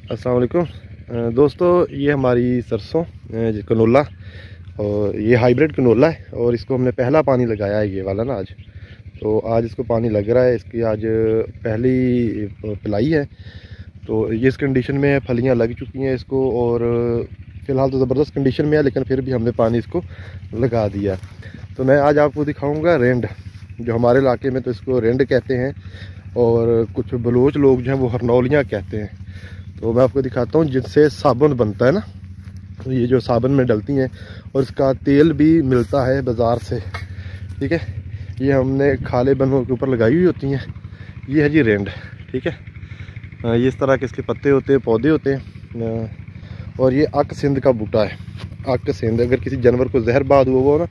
अस्सलाम वालेकुम दोस्तों, ये हमारी सरसों कनोला और ये हाइब्रिड कनोला है और इसको हमने पहला पानी लगाया है ये वाला ना आज। तो आज इसको पानी लग रहा है, इसकी आज पहली पिलाई है। तो ये इस कंडीशन में फलियां लग चुकी हैं इसको और फ़िलहाल तो ज़बरदस्त कंडीशन में है, लेकिन फिर भी हमने पानी इसको लगा दिया। तो मैं आज आपको दिखाऊँगा रेंड, जो हमारे इलाके में तो इसको रेंड कहते हैं और कुछ बलोच लोग जो हैं वो हरनौलियाँ कहते हैं। तो मैं आपको दिखाता हूँ जिनसे साबुन बनता है ना, तो ये जो साबुन में डलती हैं और इसका तेल भी मिलता है बाज़ार से, ठीक है। ये हमने खाले बनों के ऊपर लगाई हुई होती हैं। ये है जी रेंड, ठीक है। ये इस तरह के इसके पत्ते होते हैं, पौधे होते हैं। और ये अक सिंध का बूटा है। अक सिंध अगर किसी जानवर को जहरबाद हुआ हो ना,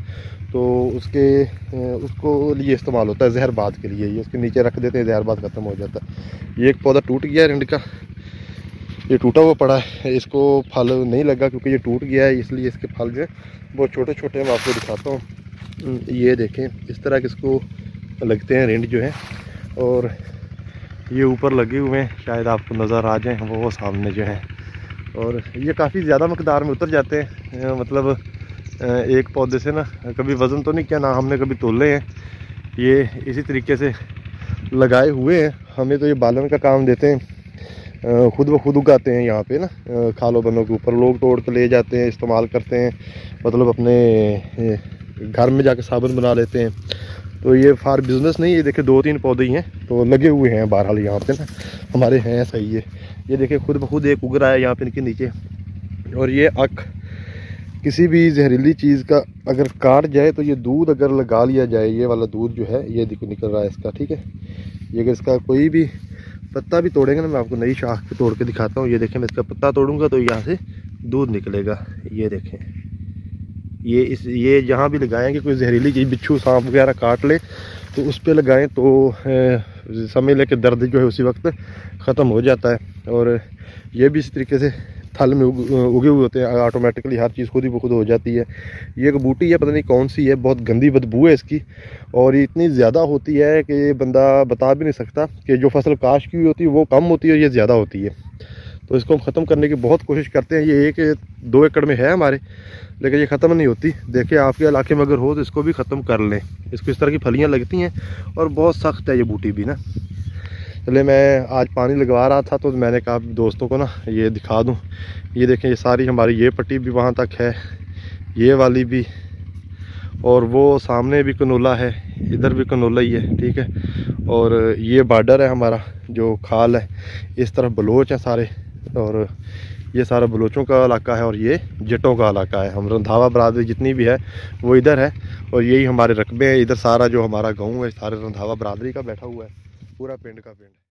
तो उसको लिए इस्तेमाल होता है, जहरबाद के लिए। ये उसके नीचे रख देते हैं, जहरबाद ख़त्म हो जाता है। ये एक पौधा टूट गया है रेंड का, ये टूटा हुआ पड़ा है, इसको फल नहीं लगा क्योंकि ये टूट गया है, इसलिए इसके फल जो है बहुत छोटे छोटे हैं। मैं आपको दिखाता हूँ, ये देखें इस तरह के इसको लगते हैं रेंड जो है। और ये ऊपर लगे हुए हैं, शायद आपको नज़र आ जाए वो सामने जो है। और ये काफ़ी ज़्यादा मकदार में उतर जाते हैं, मतलब एक पौधे से ना कभी वज़न तो नहीं किया ना हमने कभी तोले हैं। ये इसी तरीके से लगाए हुए हैं। हमें तो ये बालन का काम देते हैं, खुद ब खुद उगाते हैं यहाँ पे ना, खालों बनों के ऊपर लोग तोड़ के ले जाते हैं, इस्तेमाल करते हैं, मतलब अपने घर में जाके साबुन बना लेते हैं। तो ये फार बिजनेस नहीं, ये देखिए 2-3 पौधे ही हैं तो लगे हुए हैं बहरहाल यहाँ पे ना, हमारे हैं सही है। ये देखिए खुद ब खुद एक उग रहा है यहाँ पे इनके नीचे। और ये अक किसी भी जहरीली चीज़ का अगर काट जाए तो ये दूध अगर लगा लिया जाए, ये वाला दूध जो है ये देखो निकल रहा है इसका, ठीक है। ये अगर इसका कोई भी पत्ता भी तोड़ेंगे ना, मैं आपको नई शाख पे तोड़ के दिखाता हूँ। ये देखें, मैं इसका पत्ता तोड़ूंगा तो यहाँ से दूध निकलेगा। ये देखें, ये जहाँ भी लगाएंगे कोई जहरीली चीज़, बिच्छू सांप वगैरह काट ले तो उस पर लगाएं तो समझ लें कि दर्द जो है उसी वक्त ख़त्म हो जाता है। और ये भी इस तरीके से थल में उगे हुए होते हैं, ऑटोमेटिकली हर चीज़ खुद ही खुद हो जाती है। ये एक बूटी है, पता नहीं कौन सी है, बहुत गंदी बदबू है इसकी और ये इतनी ज़्यादा होती है कि बंदा बता भी नहीं सकता कि जो फसल काश की हुई होती है वो कम होती है और ये ज़्यादा होती है। तो इसको हम ख़त्म करने की बहुत कोशिश करते हैं। ये 1-2 एकड़ में है हमारे, लेकिन ये ख़त्म नहीं होती। देखिए आपके इलाके में अगर हो तो इसको भी ख़त्म कर लें। इसको इस तरह की फलियाँ लगती हैं और बहुत सख्त है ये बूटी भी ना। चले, मैं आज पानी लगवा रहा था तो मैंने कहा दोस्तों को ना ये दिखा दूं। ये देखें, ये सारी हमारी ये पट्टी भी वहाँ तक है, ये वाली भी, और वो सामने भी कनोला है, इधर भी कनोला ही है, ठीक है। और ये बॉर्डर है हमारा जो खाल है, इस तरफ बलोच हैं सारे, और ये सारा बलोचों का इलाका है और ये जटों का इलाका है। हम रंधावा बरादरी जितनी भी है वो इधर है और यही हमारे रकबे हैं। इधर सारा जो हमारा गाँव है सारे रंधावा बरादरी का बैठा हुआ है, पूरा पिंड का पिंड।